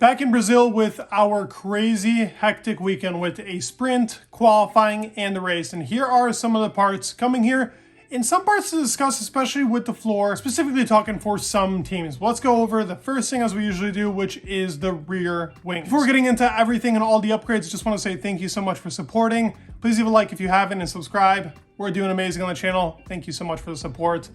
Back in Brazil with our crazy, hectic weekend with a sprint, qualifying, and the race. And here are some of the parts coming here. And some parts to discuss, especially with the floor, specifically talking for some teams. Let's go over the first thing as we usually do, which is the rear wings. Before getting into everything and all the upgrades, just want to say thank you so much for supporting. Please leave a like if you haven't and subscribe. We're doing amazing on the channel. Thank you so much for the support.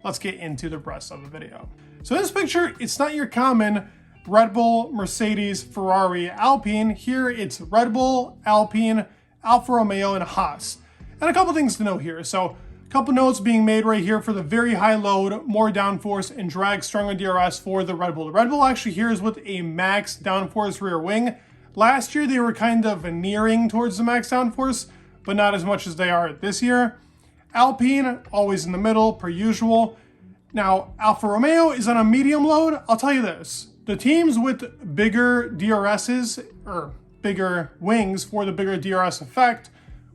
Let's get into the rest of the video. So in this picture, it's not your common Red Bull, Mercedes, Ferrari, Alpine. Here it's Red Bull, Alpine, Alfa Romeo, and Haas. And a couple things to note here. So a couple notes being made right here for the very high load, more downforce, and drag stronger DRS for the Red Bull. The Red Bull actually here is with a max downforce rear wing. Last year they were kind of nearing towards the max downforce, but not as much as they are this year. Alpine, always in the middle, per usual. Now, Alfa Romeo is on a medium load. I'll tell you this. The teams with bigger DRSs, or bigger wings for the bigger DRS effect,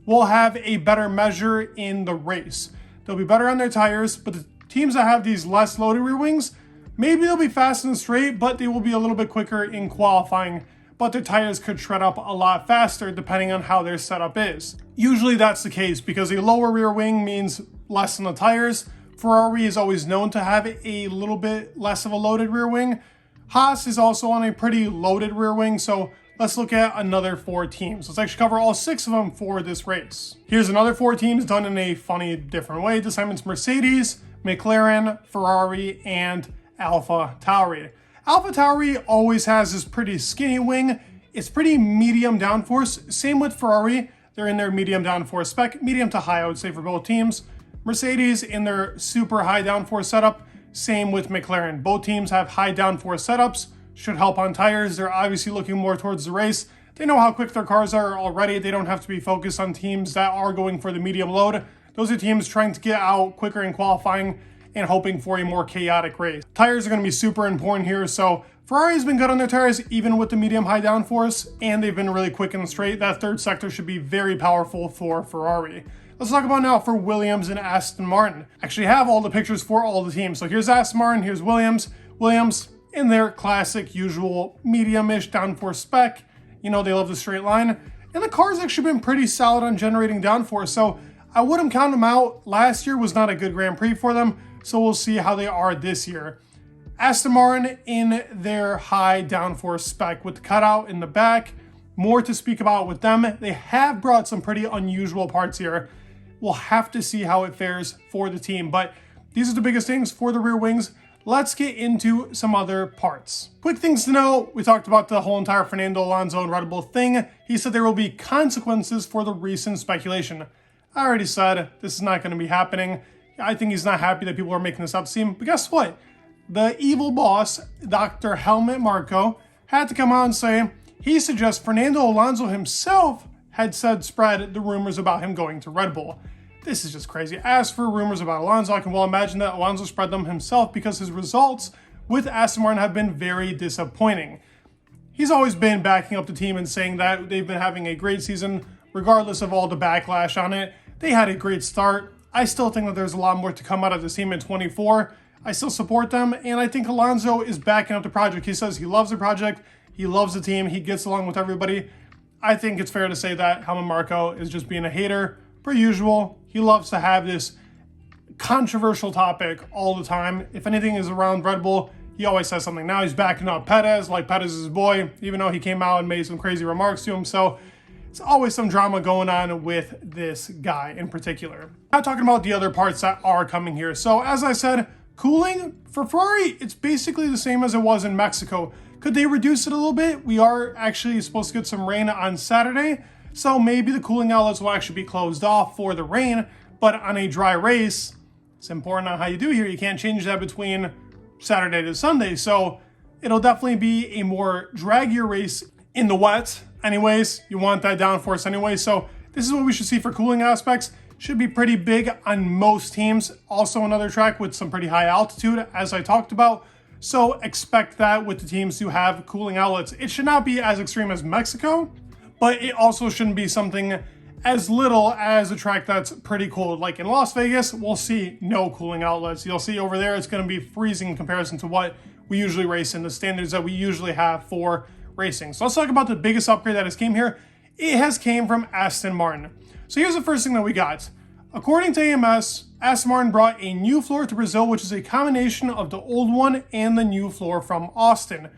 will have a better measure in the race. They'll be better on their tires, but the teams that have these less loaded rear wings, maybe they'll be fast and straight, but they will be a little bit quicker in qualifying, but their tires could shred up a lot faster depending on how their setup is. Usually that's the case because a lower rear wing means less on the tires. Ferrari is always known to have a little bit less of a loaded rear wing. Haas is also on a pretty loaded rear wing, so let's look at another 4 teams. Let's actually cover all 6 of them for this race. Here's another 4 teams done in a funny, different way. This time it's Mercedes, McLaren, Ferrari, and AlphaTauri. AlphaTauri always has this pretty skinny wing. It's pretty medium downforce. Same with Ferrari. They're in their medium downforce spec, medium to high, I would say, for both teams. Mercedes in their super high downforce setup. Same with McLaren. Both teams have high downforce setups, should help on tires. They're obviously looking more towards the race. They know how quick their cars are already. They don't have to be focused on teams that are going for the medium load. Those are teams trying to get out quicker in qualifying and hoping for a more chaotic race. Tires are going to be super important here. So Ferrari's been good on their tires, even with the medium high downforce, and they've been really quick and straight. That third sector should be very powerful for Ferrari. Let's talk about now for Williams and Aston Martin. Actually have all the pictures for all the teams. So here's Aston Martin, here's Williams. Williams in their classic, usual, medium-ish downforce spec. You know, they love the straight line. And the car's actually been pretty solid on generating downforce, so I wouldn't count them out. Last year was not a good Grand Prix for them, so we'll see how they are this year. Aston Martin in their high downforce spec with the cutout in the back. More to speak about with them. They have brought some pretty unusual parts here. We'll have to see how it fares for the team, but these are the biggest things for the rear wings. Let's get into some other parts. Quick things to know. We talked about the whole entire Fernando Alonso and Red Bull thing. He said there will be consequences for the recent speculation. I already said this is not going to be happening. I think he's not happy that people are making this up seem, but guess what? The evil boss, Dr. Helmut Marko, had to come out and say he suggests Fernando Alonso himself had said spread the rumors about him going to Red Bull. This is just crazy. As for rumors about Alonso, I can well imagine that Alonso spread them himself because his results with Aston Martin have been very disappointing. He's always been backing up the team and saying that they've been having a great season, regardless of all the backlash on it. They had a great start. I still think that there's a lot more to come out of this team in 24. I still support them, and I think Alonso is backing up the project. He says he loves the project, he loves the team, he gets along with everybody. I think it's fair to say that Helmut Marko is just being a hater, per usual. He loves to have this controversial topic all the time. If anything is around Red Bull, he always says something. Now he's backing up Perez, like Perez is his boy, even though he came out and made some crazy remarks to him. So it's always some drama going on with this guy in particular. Now talking about the other parts that are coming here. So as I said, cooling for Ferrari, it's basically the same as it was in Mexico. Could they reduce it a little bit? We are actually supposed to get some rain on Saturday, so maybe the cooling outlets will actually be closed off for the rain, but on a dry race, it's important on how you do here. You can't change that between Saturday to Sunday, so it'll definitely be a more draggier race in the wet. Anyways, you want that downforce anyway, so this is what we should see for cooling aspects. Should be pretty big on most teams. Also another track with some pretty high altitude, as I talked about. So expect that with the teams to have cooling outlets. It should not be as extreme as Mexico, but it also shouldn't be something as little as a track that's pretty cold. Like in Las Vegas, we'll see no cooling outlets. You'll see over there it's going to be freezing in comparison to what we usually race in, the standards that we usually have for Racing. So let's talk about the biggest upgrade that has came here. It has came from Aston Martin. So here's the first thing that we got. According to AMS, Aston Martin brought a new floor to Brazil, which is a combination of the old one and the new floor from Austin.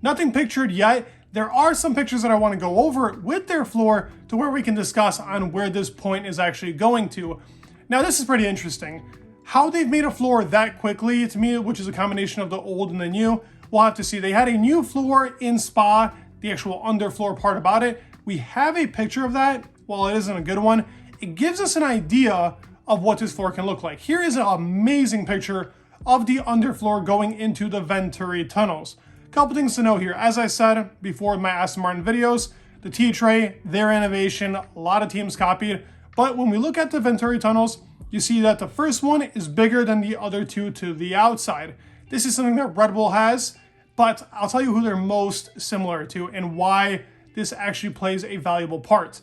Nothing pictured yet. There are some pictures that I want to go over with their floor to where we can discuss on where this point is actually going to. Now, this is pretty interesting. How they've made a floor that quickly, to me, which is a combination of the old and the new, we'll have to see. They had a new floor in Spa, the actual underfloor part about it. We have a picture of that. While it isn't a good one, it gives us an idea of what this floor can look like. Here is an amazing picture of the underfloor going into the Venturi tunnels. Couple things to know here. As I said before in my Aston Martin videos, the T-tray, their innovation, a lot of teams copied. But when we look at the Venturi tunnels, you see that the first one is bigger than the other two to the outside. This is something that Red Bull has, but I'll tell you who they're most similar to and why this actually plays a valuable part.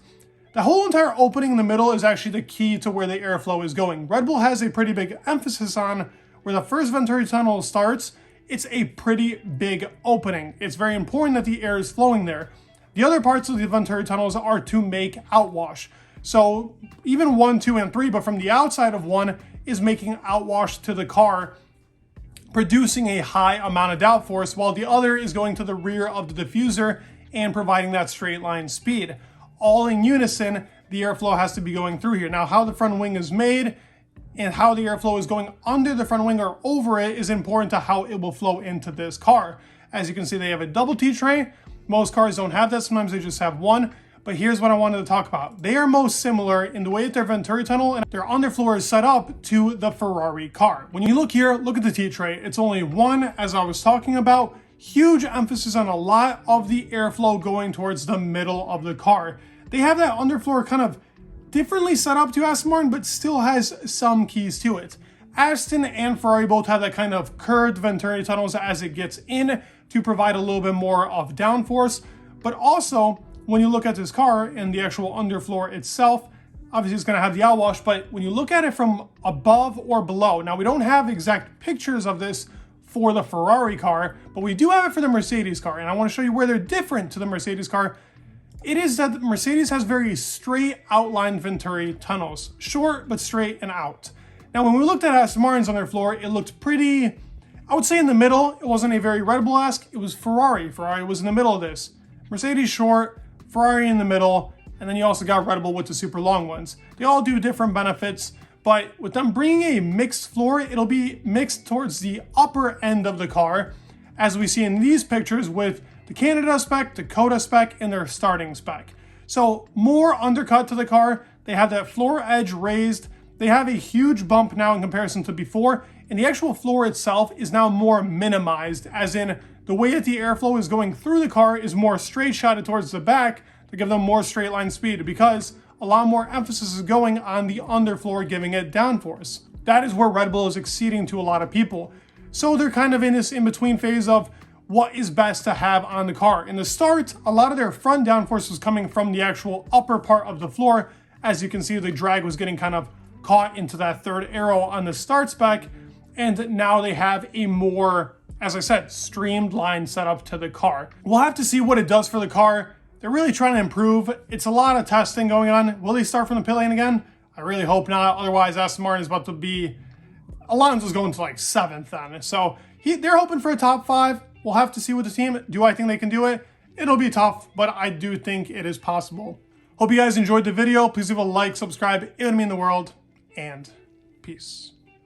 The whole entire opening in the middle is actually the key to where the airflow is going. Red Bull has a pretty big emphasis on where the first Venturi tunnel starts. It's a pretty big opening. It's very important that the air is flowing there. The other parts of the Venturi tunnels are to make outwash. So even 1, 2, and 3, but from the outside of 1 is making outwash to the car, producing a high amount of downforce, while the other is going to the rear of the diffuser and providing that straight line speed. All in unison, the airflow has to be going through here. Now, how the front wing is made and how the airflow is going under the front wing or over it is important to how it will flow into this car. As you can see, they have a double T-tray. Most cars don't have that. Sometimes they just have one. But here's what I wanted to talk about. They are most similar in the way that their Venturi tunnel and their underfloor is set up to the Ferrari car. When you look here, look at the T-tray. It's only one, as I was talking about. Huge emphasis on a lot of the airflow going towards the middle of the car. They have that underfloor kind of differently set up to Aston Martin, but still has some keys to it. Aston and Ferrari both have that kind of curved Venturi tunnels as it gets in to provide a little bit more of downforce. But also, when you look at this car and the actual underfloor itself, obviously it's going to have the outwash, but when you look at it from above or below, now we don't have exact pictures of this for the Ferrari car, but we do have it for the Mercedes car, and I want to show you where they're different to the Mercedes car. It is that the Mercedes has very straight outlined Venturi tunnels, short but straight and out. Now, when we looked at Aston Martin's on their floor, it looked pretty, I would say in the middle. It wasn't a very Red Bull-esque, it was Ferrari. Ferrari was in the middle of this. Mercedes short, Ferrari in the middle, and then you also got Red Bull with the super long ones. They all do different benefits, but with them bringing a mixed floor, it'll be mixed towards the upper end of the car, as we see in these pictures with the Canada spec, Dakota spec, and their starting spec. So more undercut to the car. They have that floor edge raised. They have a huge bump now in comparison to before, and the actual floor itself is now more minimized, as in the way that the airflow is going through the car is more straight shotted towards the back to give them more straight line speed, because a lot more emphasis is going on the underfloor, giving it downforce. That is where Red Bull is exceeding to a lot of people. So they're kind of in this in-between phase of what is best to have on the car. In the start, a lot of their front downforce was coming from the actual upper part of the floor. As you can see, the drag was getting kind of caught into that third arrow on the start spec, and now they have a more, as I said, streamlined setup to the car. We'll have to see what it does for the car. They're really trying to improve. It's a lot of testing going on. Will they start from the pit lane again? I really hope not. Otherwise, Aston Martin is about to be, Alonso's going to like 7th then. So they're hoping for a top 5. We'll have to see with the team. Do I think they can do it? It'll be tough, but I do think it is possible. Hope you guys enjoyed the video. Please leave a like, subscribe. It would mean the world, and peace.